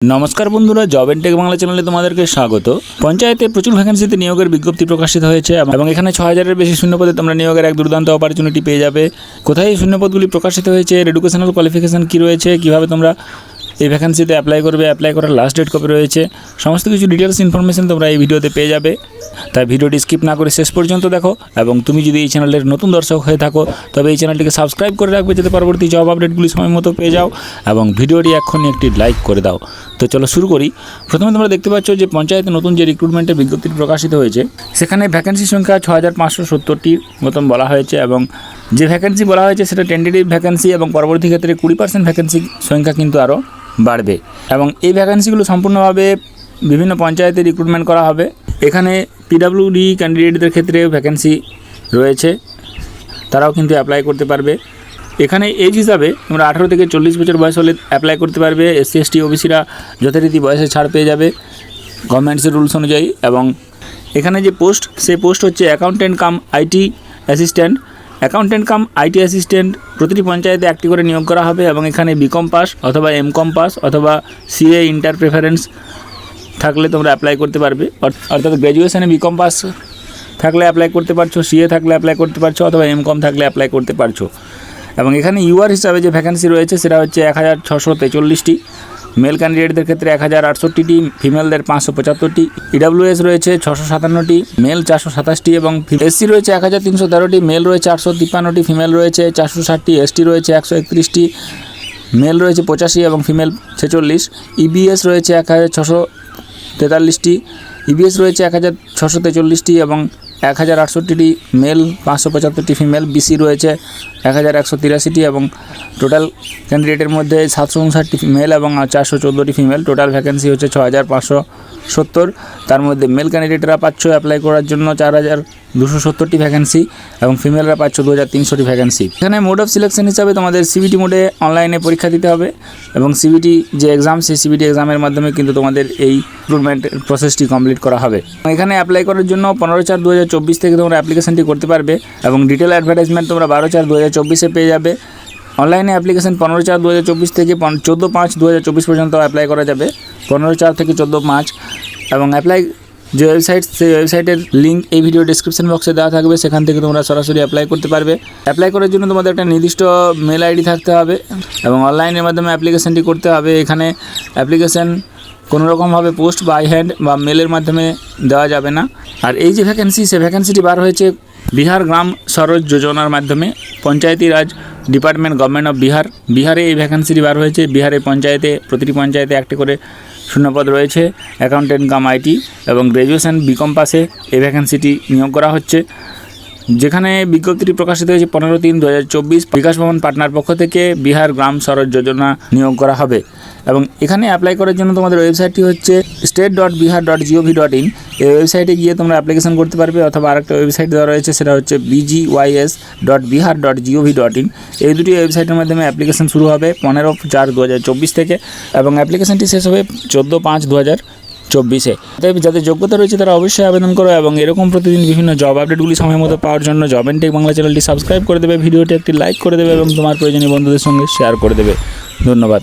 नमस्कार बंधुरा जब एंड टेक बांगला चैनले तुम्हादेरके स्वागत। पंचायते प्रचुर भैकेंसिते नियोगेर विज्ञप्ति प्रकाशित हয়েছে এবং এখানে 6000 এর বেশি শূন্যপদে তোমরা নিয়োগের এক দুর্দান্ত অপরচুনিটি পেয়ে যাবে। কোথায় এই শূন্যপদগুলি প্রকাশিত হয়েছে, এর এডুকেশনাল কোয়ালিফিকেশন কি রয়েছে, কিভাবে তোমরা এই ভ্যাকেন্সিতে অ্যাপ্লাই করবে, অ্যাপ্লাই করার লাস্ট ডেট কবে রয়েছে, সমস্ত কিছু ডিটেলস ইনফরমেশন তোমরা এই ভিডিওতে পেয়ে যাবে। তাই ভিডিওটি স্কিপ না করে শেষ পর্যন্ত দেখো এবং তুমি যদি এই চ্যানেলের নতুন দর্শক হয়ে থাকো তবে এই চ্যানেলটিকে সাবস্ক্রাইব করে রাখবে যাতে পরবর্তী জব আপডেটগুলি সময় মতো পেয়ে যাও এবং ভিডিওটি এক্ষুনি একটি লাইক করে দাও। তো চলো শুরু করি। প্রথমে তোমরা দেখতে পাচ্ছ যে পঞ্চায়েতে নতুন যে রিক্রুটমেন্টের বিজ্ঞপ্তি প্রকাশিত হয়েছে সেখানে ভ্যাকেন্সি সংখ্যা 6570টির মতন বলা হয়েছে এবং যে ভ্যাকেন্সি বলা হয়েছে সেটা টেন্টেটিভ ভ্যাকেন্সি এবং পরবর্তী ক্ষেত্রে 20% ভ্যাকেন্সি সংখ্যা কিন্তু আরও বাড়বে এবং এই ভ্যাকেন্সিগুলো সম্পূর্ণভাবে বিভিন্ন পঞ্চায়েতে রিক্রুটমেন্ট করা হবে। এখানে পিডব্লিউডি ক্যান্ডিডেটদের ক্ষেত্রে ভ্যাকেন্সি রয়েছে, তারাও কিন্তু অ্যাপ্লাই করতে পারবে। এখানে এজ হিসাবে তোমরা 18 থেকে 40 বছর বয়স হলে অ্যাপ্লাই করতে পারবে। এসসি এসটি ওবিসিরা যথারীতি বয়সে ছাড় পেয়ে যাবে গভর্নমেন্টসের রুলস অনুযায়ী। এবং এখানে যে পোস্ট, সেই পোস্ট হচ্ছে accountant come IT assistant. Accountant come IT assistant প্রতিটি পঞ্চায়েতে একটি করে নিয়োগ করা হবে এবং এখানে বিকম পাস অথবা এমকম পাস অথবা সিএ ইন্টার প্রেফারেন্স থাকলে তোমরা অ্যাপ্লাই করতে পারবে। অর্থাৎ গ্র্যাজুয়েশনে বিকম পাস থাকলে অ্যাপ্লাই করতে পারছো, সিএ থাকলে অ্যাপ্লাই করতে পারছো অথবা এমকম থাকলে অ্যাপ্লাই করতে পারছো। এবং এখানে ইউআর হিসাবে যে ভ্যাকেন্সি রয়েছে সেটা হচ্ছে 1643টি, মেল ক্যান্ডিডেটদের ক্ষেত্রে 1068টি, ফিমেলদের 575টি, ইডাব্লিউএস রয়েছে 657টি, মেল 427টি এবং এসসি রয়েছে 1313টি, মেল রয়েছে 853টি, ফিমেল রয়েছে 460টি, এসটি রয়েছে 131টি, মেল রয়েছে 85 এবং ফিমেল 46, ইবিএস রয়েছে 1643টি, ইবিএস রয়েছে 1643টি এবং 1068টি, মেল 575টি, ফিমেল, বিসি রয়েছে 1183টি এবং টোটাল ক্যান্ডিডেটের মধ্যে 759টি মেল এবং 414টি ফিমেল। টোটাল ভ্যাকেন্সি হচ্ছে 6570। তার মধ্যে মেল ক্যান্ডিডেটরা পাচ্ছ অ্যাপ্লাই করার জন্য 4270টি ভ্যাকেন্সি এবং ফিমেলরা পাচ্ছ 2300টি ভ্যাকেন্সি। এখানে মোড অফ সিলেকশন হিসাবে তোমাদের সিবিটি মোডে অনলাইনে পরীক্ষা দিতে হবে এবং সিবিটি যে এক্সাম, সেই সিবিটি এক্সামের মাধ্যমে কিন্তু তোমাদের এই রিক্রুটমেন্ট প্রসেসটি কমপ্লিট করা হবে। এখানে অ্যাপ্লাই করার জন্য 15/4/2024 থেকে তোমরা অ্যাপ্লিকেশনটি করতে পারবে এবং ডিটেল অ্যাডভার্টাইজমেন্ট তোমরা 12/4/2024 পেয়ে যাবে। অনলাইনে অ্যাপ্লিকেশন 15/4/2024 থেকে 14/5/2024 পর্যন্ত অ্যাপ্লাই করা যাবে, 15/4 থেকে 14/5। এবং অ্যাপ্লাই যে ওয়েবসাইট, সেই ওয়েবসাইটের লিঙ্ক এই ভিডিও ডিসক্রিপশন বক্সে দেওয়া থাকবে, সেখান থেকে তোমরা সরাসরি অ্যাপ্লাই করতে পারবে। অ্যাপ্লাই করার জন্য তোমাদের একটা নির্দিষ্ট মেল আইডি থাকতে হবে এবং অনলাইনের মাধ্যমে অ্যাপ্লিকেশনটি করতে হবে। এখানে অ্যাপ্লিকেশন কোনোরকমভাবে পোস্ট বাই হ্যান্ড বা মেলের মাধ্যমে দেওয়া যাবে না। আর এই যে ভ্যাকেন্সি, সে ভ্যাকেন্সিটি বার হয়েছে বিহার গ্রাম স্বরাজ যোজনার মাধ্যমে। পঞ্চায়েতি রাজ ডিপার্টমেন্ট, গভর্নমেন্ট অফ বিহারে এই ভ্যাকেন্সিটি বার হয়েছে। বিহারের পঞ্চায়েতে প্রতিটি পঞ্চায়েতে একটি করে শূন্যপদ রয়েছে অ্যাকাউন্টেন্ট কাম আইটি এবং গ্র্যাজুয়েশন বিকম পাসে এই ভ্যাকেন্সিটি নিয়োগ করা হচ্ছে। যেখানে বিজ্ঞপ্তিটি প্রকাশিত হয়েছে 15/3/2024 বিকাশ ভবন পাটনার পক্ষ থেকে বিহার গ্রাম স্বরাজ যোজনা নিয়োগ করা হবে। এবং এখানে অ্যাপ্লাই করার জন্য তোমাদের ওয়েবসাইটটি হচ্ছে state.bihar.gov.in। এই ওয়েবসাইটে গিয়ে তোমরা অ্যাপ্লিকেশন করতে পারবে অথবা আরেকটা ওয়েবসাইট দেওয়া রয়েছে, সেটা হচ্ছে bgys.bihar.gov.in। এই দুটি ওয়েবসাইটের মাধ্যমে অ্যাপ্লিকেশন শুরু হবে 15/4/2024 থেকে এবং অ্যাপ্লিকেশনটি শেষ হবে 14/5/2024। তাই যাদের যোগ্যতা রয়েছে তারা অবশ্যই আবেদন করো এবং এরকম প্রতিদিন বিভিন্ন জব আপডেটগুলি সময় মতো পাওয়ার জন্য জব এন্ড টেক বাংলা চ্যানেলটি সাবস্ক্রাইব করে দেবে, ভিডিওটি একটি লাইক করে দেবে এবং তোমার প্রয়োজনীয় বন্ধুদের সঙ্গে শেয়ার করে দেবে। ধন্যবাদ।